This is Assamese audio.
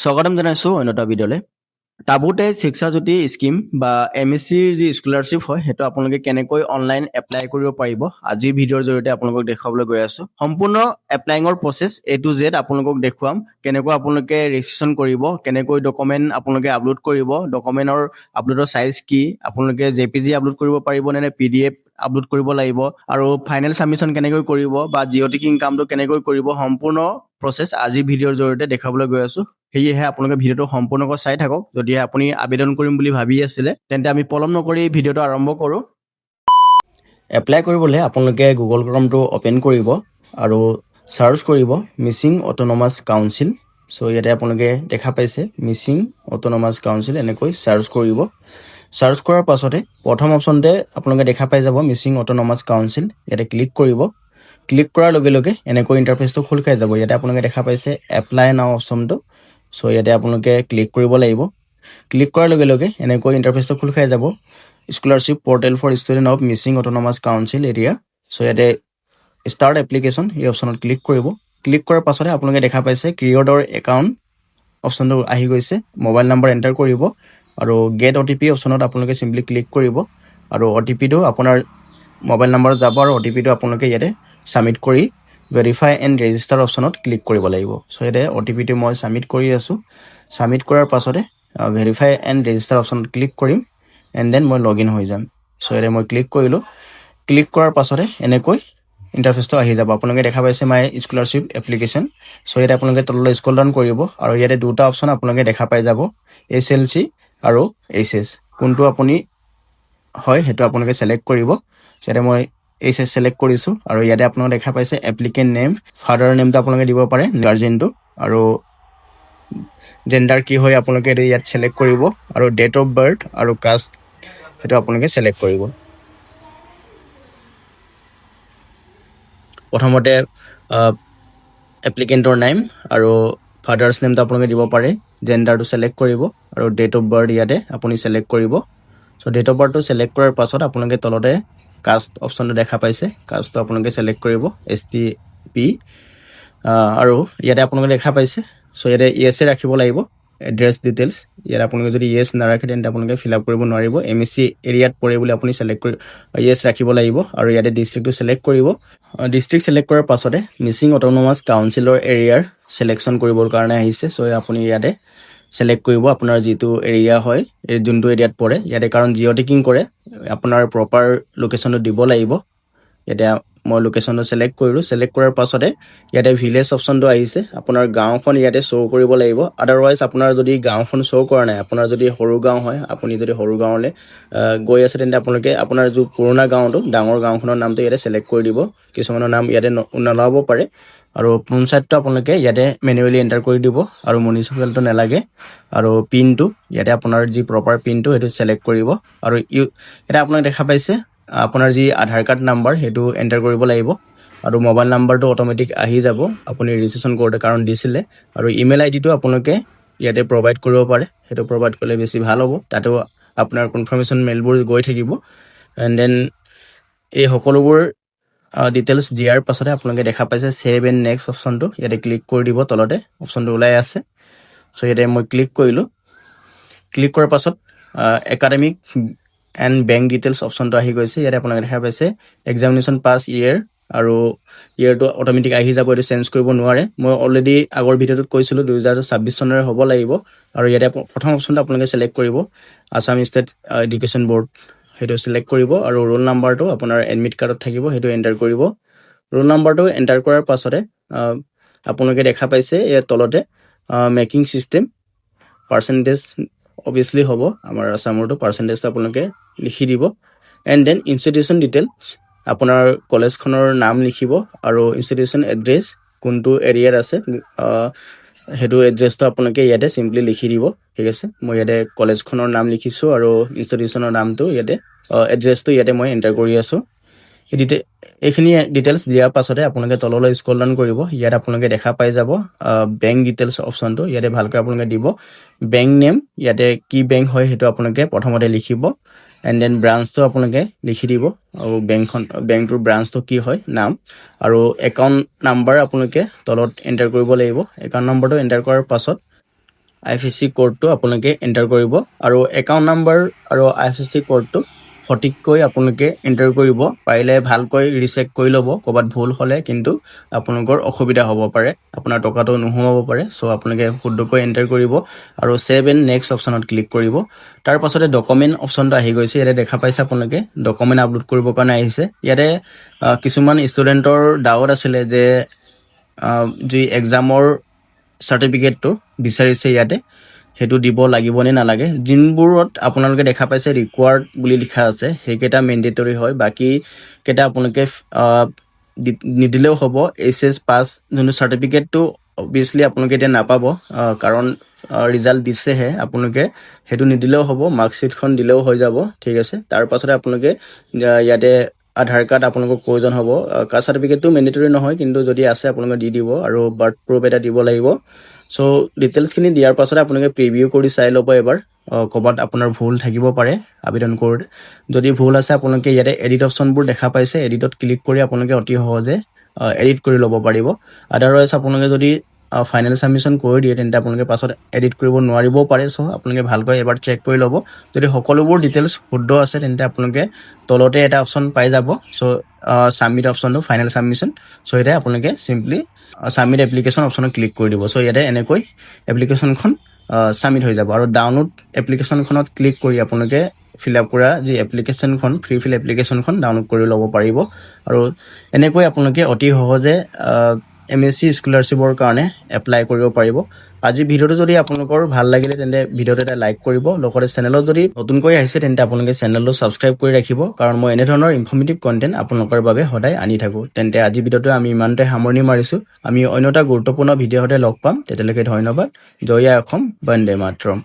স্বাগতম জনাইছোঁ অন্য এটা ভিডিঅ'লৈ। টাবুতে শিক্ষাজ্যোতি স্কিম বা MSCৰ যি স্কলাৰশ্বিপ হয় সেইটো আপোনালোকে কেনেকৈ অনলাইন এপ্লাই কৰিব পাৰিব আজিৰ ভিডিঅ'ৰ জৰিয়তে আপোনালোকক দেখুৱাবলৈ গৈ আছোঁ। সম্পূৰ্ণ এপ্লাইঙৰ প্ৰচেছ A to Z আপোনালোকক দেখুৱাম। কেনেকৈ আপোনালোকে ৰেজিষ্ট্ৰেশ্যন কৰিব, কেনেকৈ ডকুমেণ্ট আপোনালোকে আপলোড কৰিব, ডকুমেণ্টৰ আপলোডৰ চাইজ কি, আপোনালোকে JPG আপলোড কৰিব পাৰিব নে PDF আপলোড কৰিব লাগিব, আৰু ফাইনেল ছাবমিশ্যন কেনেকৈ কৰিব বা জিঅ'টিক ইনকামটো কেনেকৈ কৰিব, সম্পূৰ্ণ প্ৰচেছ আজিৰ ভিডিঅ'ৰ জৰিয়তে দেখাবলৈ গৈ আছোঁ। সেয়েহে আপোনালোকে ভিডিঅ'টো সম্পূৰ্ণকৈ চাই থাকক। যদিহে আপুনি আবেদন কৰিম বুলি ভাবি আছিলে তেন্তে আমি পলম নকৰি ভিডিঅ'টো আৰম্ভ কৰোঁ। এপ্লাই কৰিবলৈ আপোনালোকে গুগল ক্ৰমটো অ'পেন কৰিব আৰু চাৰ্চ কৰিব মিচিং অট'নমাছ কাউন্সিল। চ' ইয়াতে আপোনালোকে দেখা পাইছে মিচিং অট'নমাছ কাউন্সিল, এনেকৈ চাৰ্চ কৰিব। চাৰ্চ কৰাৰ পাছতে প্ৰথম অপশ্যনতে আপোনালোকে দেখা পাই যাব মিচিং অট'নমাছ কাউন্সিল, ইয়াতে ক্লিক কৰিব। ক্লিক কৰাৰ লগে লগে এনেকৈ ইণ্টাৰফেচটো খোল খাই যাব। ইয়াতে আপোনালোকে দেখা পাইছে এপ্লাই নাও অপশ্যনটো। চ' ইয়াতে আপোনালোকে ক্লিক কৰিব লাগিব। ক্লিক কৰাৰ লগে লগে এনেকৈ ইণ্টাৰফেচটো খোল খাই যাব scholarship portal for student of Mising autonomous council area. So' ইয়াতে ষ্টাৰ্ট এপ্লিকেশ্যন এই অপশ্যনত ক্লিক কৰিব। ক্লিক কৰাৰ পাছতে আপোনালোকে দেখা পাইছে ক্ৰিয়েট অৰ একাউণ্ট অপশ্যনটো আহি গৈছে। মোবাইল নম্বৰ এণ্টাৰ কৰিব আৰু গেট OTP অপশ্যনত আপোনালোকে চিম্পলি ক্লিক কৰিব আৰু OTPটো আপোনাৰ মোবাইল নম্বৰত যাব আৰু OTPটো আপোনালোকে ইয়াতে ছাবমিট কৰি ভেৰিফাই এণ্ড ৰেজিষ্টাৰ অপশ্যনত ক্লিক কৰিব লাগিব। চ' ইয়াতে OTPটো মই ছাবমিট কৰি আছোঁ। ছাবমিট কৰাৰ পাছতে ভেৰিফাই এণ্ড ৰেজিষ্টাৰ অপশ্যনত ক্লিক কৰিম এণ্ড দেন মই লগ ইন হৈ যাম। চ' ইয়াতে মই ক্লিক কৰিলোঁ। ক্লিক কৰাৰ পাছতে এনেকৈ ইণ্টাৰফেচটো আহি যাব। আপোনালোকে দেখা পাইছে মাই স্কলাৰশ্বিপ এপ্লিকেশ্যন। চ' ইয়াতে আপোনালোকে তললৈ স্ক্ৰল ডাউন কৰিব আৰু ইয়াতে দুটা অপশ্যন আপোনালোকে দেখা পাই যাব SLC আৰু HS। কোনটো আপুনি হয় সেইটো আপোনালোকে ছিলেক্ট কৰিব। ইয়াতে মই HS ছিলেক্ট কৰিছোঁ আৰু ইয়াতে আপোনালোকে দেখা পাইছে এপ্লিকেণ্ট নেম, ফাদাৰৰ নেমটো আপোনালোকে দিব পাৰে, গাৰ্জেনটো, আৰু জেণ্ডাৰ কি হয় আপোনালোকে ইয়াত ছিলেক্ট কৰিব আৰু ডেট অফ বাৰ্থ আৰু কাষ্ট সেইটো আপোনালোকে ছিলেক্ট কৰিব। প্ৰথমতে এপ্লিকেণ্টৰ নেম আৰু ফাদাৰ্ছ নেমটো আপোনালোকে দিব পাৰে, জেণ্ডাৰটো ছিলেক্ট কৰিব আৰু ডেট অফ বাৰ্থ ইয়াতে আপুনি ছিলেক্ট কৰিব। চ' ডেট অফ বাৰ্থটো ছিলেক্ট কৰাৰ পাছত আপোনালোকে তলতে কাষ্ট অপশ্যনটো দেখা পাইছে, কাষ্টটো আপোনালোকে ছিলেক্ট কৰিব STP। আৰু ইয়াতে আপোনালোকে দেখা পাইছে। চ' ইয়াতে ইয়েছে ৰাখিব লাগিব। এড্ৰেছ ডিটেইলছ ইয়াত আপোনালোকে যদি ইয়েছ নাৰাখে তেন্তে আপোনালোকে ফিল আপ কৰিব নোৱাৰিব। MSC এৰিয়াত পৰে বুলি আপুনি ছিলেক্ট কৰি ইয়েছ ৰাখিব লাগিব আৰু ইয়াতে ডিষ্ট্ৰিক্টটো ছিলেক্ট কৰিব। ডিষ্ট্ৰিক্ট ছিলেক্ট কৰাৰ পাছতে মিচিং অট'নমাছ কাউন্সিলৰ এৰিয়াৰ ছিলেকশ্যন কৰিবৰ কাৰণে আহিছে। চ' আপুনি ইয়াতে ছিলেক্ট কৰিব আপোনাৰ যিটো এৰিয়া হয়, এই যোনটো এৰিয়াত পৰে। ইয়াতে কাৰণ জিঅ'টিকিং কৰে আপোনাৰ প্ৰপাৰ লোকেশ্যনটো দিব লাগিব। ইয়াতে মই লোকেশ্যনটো ছিলেক্ট কৰিলোঁ। ছিলেক্ট কৰাৰ পাছতে ইয়াতে ভিলেজ অপশ্যনটো আহিছে। আপোনাৰ গাঁওখন ইয়াতে শ্ব' কৰিব লাগিব। আদাৰৱাইজ আপোনাৰ যদি গাঁওখন শ্ব' কৰা নাই, আপোনাৰ যদি সৰু গাঁও হয়, আপুনি যদি সৰু গাঁৱলৈ গৈ আছে তেন্তে আপোনালোকে আপোনাৰ যি পুৰণা গাঁওটো, ডাঙৰ গাঁওখনৰ নামটো ইয়াতে ছিলেক্ট কৰি দিব। কিছুমানৰ নাম ইয়াতে নলাব পাৰে আৰু পঞ্চায়তটো আপোনালোকে ইয়াতে মেনুৱেলি এণ্টাৰ কৰি দিব আৰু মিউনিচিপেলটো নালাগে। আৰু পিনটো ইয়াতে আপোনাৰ যি প্ৰপাৰ পিনটো সেইটো ছিলেক্ট কৰিব আৰু ইয়াতে আপোনালোকে দেখা পাইছে আপোনাৰ যি আধাৰ কাৰ্ড নাম্বাৰ সেইটো এণ্টাৰ কৰিব লাগিব আৰু মোবাইল নাম্বাৰটো অট'মেটিক আহি যাব আপুনি ৰেজিষ্ট্ৰেশ্যন কৰোঁতে, কাৰণ দিছিলে। আৰু ইমেইল আইডিটো আপোনালোকে ইয়াতে প্ৰভাইড কৰিব পাৰে, সেইটো প্ৰভাইড কৰিলে বেছি ভাল হ'ব। তাতো আপোনাৰ কনফাৰ্মেশ্যন মেইলবোৰ গৈ থাকিব। এণ্ড দেন এই সকলোবোৰ ডিটেইলছ দিয়াৰ পাছতে আপোনালোকে দেখা পাইছে ছেভ এণ্ড নেক্সট অপশ্যনটো ইয়াতে ক্লিক কৰি দিব। তলতে অপশ্যনটো ওলাই আছে। চ' ইয়াতে মই ক্লিক কৰিলোঁ। ক্লিক কৰাৰ পাছত একাডেমিক এণ্ড বেংক ডিটেইলছ অপশ্যনটো আহি গৈছে। ইয়াতে আপোনালোকে দেখা পাইছে এক্সামিনেশ্যন পাছ ইয়েৰ আৰু ইয়েৰটো অট'মেটিক আহি যাব, এইটো চেঞ্জ কৰিব নোৱাৰে। মই অলৰেডি আগৰ ভিডিঅ'টোত কৈছিলোঁ 2026 চনৰে হ'ব লাগিব। আৰু ইয়াতে প্ৰথম অপশ্যনটো আপোনালোকে ছিলেক্ট কৰিব আছাম ষ্টেট এডুকেশ্যন ব'ৰ্ড, সেইটো ছিলেক্ট কৰিব আৰু ৰোল নাম্বাৰটো আপোনাৰ এডমিট কাৰ্ডত থাকিব, সেইটো এণ্টাৰ কৰিব। ৰোল নাম্বাৰটো এণ্টাৰ কৰাৰ পাছতে আপোনালোকে দেখা পাইছে ইয়াত তলতে মেকিং ছিষ্টেম পাৰ্চেণ্টেজ অভিয়াছলি হ'ব, আমাৰ আছামৰটো পাৰ্চেণ্টেজটো আপোনালোকে লিখি দিব। এণ্ড দেন ইনষ্টিটিউশ্যন ডিটেইলছ আপোনাৰ কলেজখনৰ নাম লিখিব আৰু ইনষ্টিটিউশ্যন এড্ৰেছ কোনটো এৰিয়াত আছে সেইটো এড্ৰেছটো আপোনালোকে ইয়াতে চিম্পলি লিখি দিব। ঠিক আছে, মই ইয়াতে কলেজখনৰ নাম লিখিছোঁ আৰু ইনষ্টিটিউশ্যনৰ নামটো ইয়াতে এড্ৰেছটো ইয়াতে মই এণ্টাৰ কৰি আছোঁ। এইখিনি ডিটেইলছ দিয়াৰ পাছতে আপোনালোকে তললৈ স্ক্ৰল ডাউন কৰিব। ইয়াত আপোনালোকে দেখা পাই যাব বেংক ডিটেইলছ অপশ্যনটো, ইয়াতে ভালকৈ আপোনালোকে দিব। বেংক নেম ইয়াতে কি বেংক হয় সেইটো আপোনালোকে প্ৰথমতে লিখিব। এণ্ড দেন ব্ৰাঞ্চটো আপোনালোকে লিখি দিব আৰু বেংকটোৰ ব্ৰাঞ্চটো কি হয় নাম, আৰু একাউণ্ট নাম্বাৰ আপোনালোকে তলত এণ্টাৰ কৰিব লাগিব। একাউণ্ট নম্বৰটো এণ্টাৰ কৰাৰ পাছত IFSC কোডটো আপোনালোকে এণ্টাৰ কৰিব আৰু একাউণ্ট নাম্বাৰ আৰু IFSC কোডটো সঠিককৈ আপোনালোকে এণ্টাৰ কৰিব পাৰিলে ভালকৈ ৰিচেক কৰি ল'ব ক'ৰবাত ভুল হ'লে কিন্তু আপোনালোকৰ অসুবিধা হ'ব পাৰে আপোনাৰ টকাটো নোসোমাব পাৰে চ' আপোনালোকে শুদ্ধকৈ এণ্টাৰ কৰিব আৰু ছেভ এণ্ড নেক্সট অপশ্যনত ক্লিক কৰিব তাৰ পাছতে ডকুমেণ্ট অপশ্যনটো আহি গৈছে ইয়াতে দেখা পাইছে আপোনালোকে ডকুমেণ্ট আপলোড কৰিবৰ কাৰণে আহিছে ইয়াতে কিছুমান ষ্টুডেণ্টৰ ডাউট আছিলে যে যি এক্সামৰ চাৰ্টিফিকেটটো বিচাৰিছে ইয়াতে সেইটো দিব লাগিবনে নালাগে যোনবোৰত আপোনালোকে দেখা পাইছে ৰিকোৱাৰ্ড বুলি লিখা আছে সেইকেইটা মেণ্ডেটৰী হয় বাকী কেইটা আপোনালোকে নিদিলেও হ'ব HS পাছ যোনটো চাৰ্টিফিকেটটো অবভিয়াছলি আপোনালোকে এতিয়া নাপাব কাৰণ ৰিজাল্ট দিছেহে আপোনালোকে সেইটো নিদিলেও হ'ব মাৰ্কশ্বিটখন দিলেও হৈ যাব ঠিক আছে তাৰ পাছতে আপোনালোকে ইয়াতে আধাৰ কাৰ্ড আপোনালোকৰ প্ৰয়োজন হ'ব কাষ্ট চাৰ্টিফিকেটটো মেণ্ডেটৰী নহয় কিন্তু যদি আছে আপোনালোকে দি দিব আৰু বাৰ্থ প্ৰুফ এটা দিব লাগিব চ' ডিটেইলছখিনি দিয়াৰ পাছতে আপোনালোকে প্ৰিভিউ কৰি চাই ল'ব এবাৰ ক'ৰবাত আপোনাৰ ভুল থাকিব পাৰে আবেদন কৰোঁতে যদি ভুল আছে আপোনালোকে ইয়াতে এডিট অপশ্যনবোৰ দেখা পাইছে এডিটত ক্লিক কৰি আপোনালোকে অতি সহজে এডিট কৰি ল'ব পাৰিব আদাৰৱাইজ আপোনালোকে যদি ফাইনেল ছাবমিশ্যন কৰি দিয়ে তেন্তে আপোনালোকে পাছত এডিট কৰিব নোৱাৰিবও পাৰে চ' আপোনালোকে ভালকৈ এবাৰ চেক কৰি ল'ব যদি সকলোবোৰ ডিটেইলছ শুদ্ধ আছে তেন্তে আপোনালোকে তলতে এটা অপশ্যন পাই যাব চ' ছাবমিট অপশ্যনটো ফাইনেল ছাবমিশ্যন চ' ইয়াতে আপোনালোকে চিম্পলি ছাবমিট এপ্লিকেশ্যন অপশ্যনত ক্লিক কৰি দিব চ' ইয়াতে এনেকৈ এপ্লিকেশ্যনখন ছাবমিট হৈ যাব আৰু ডাউনলোড এপ্লিকেশ্যনখনত ক্লিক কৰি আপোনালোকে ফিল আপ কৰা যি এপ্লিকেশ্যনখন ফ্ৰী ফিল এপ্লিকেশ্যনখন ডাউনলোড কৰি ল'ব পাৰিব আৰু এনেকৈ আপোনালোকে অতি সহজে MSc স্কলাৰশ্বিপৰ কাৰণে এপ্লাই কৰিব পাৰিব আজি ভিডিঅ'টো যদি আপোনালোকৰ ভাল লাগিলে তেন্তে ভিডিঅ'টো এটা লাইক কৰিব লগতে চেনেলত যদি নতুনকৈ আহিছে তেন্তে আপোনালোকে চেনেলটো ছাবস্ক্ৰাইব কৰি ৰাখিব কাৰণ মই এনেধৰণৰ ইনফৰ্মেটিভ কণ্টেণ্ট আপোনালোকৰ বাবে সদায় আনি থাকোঁ তেন্তে আজি ভিডিঅ'টো আমি ইমানতে সামৰণি মাৰিছোঁ আমি অন্য এটা গুৰুত্বপূৰ্ণ ভিডিঅ'তে লগ পাম তেতিয়ালৈকে ধন্যবাদ জয় আই অসম বন্দে মাতৰম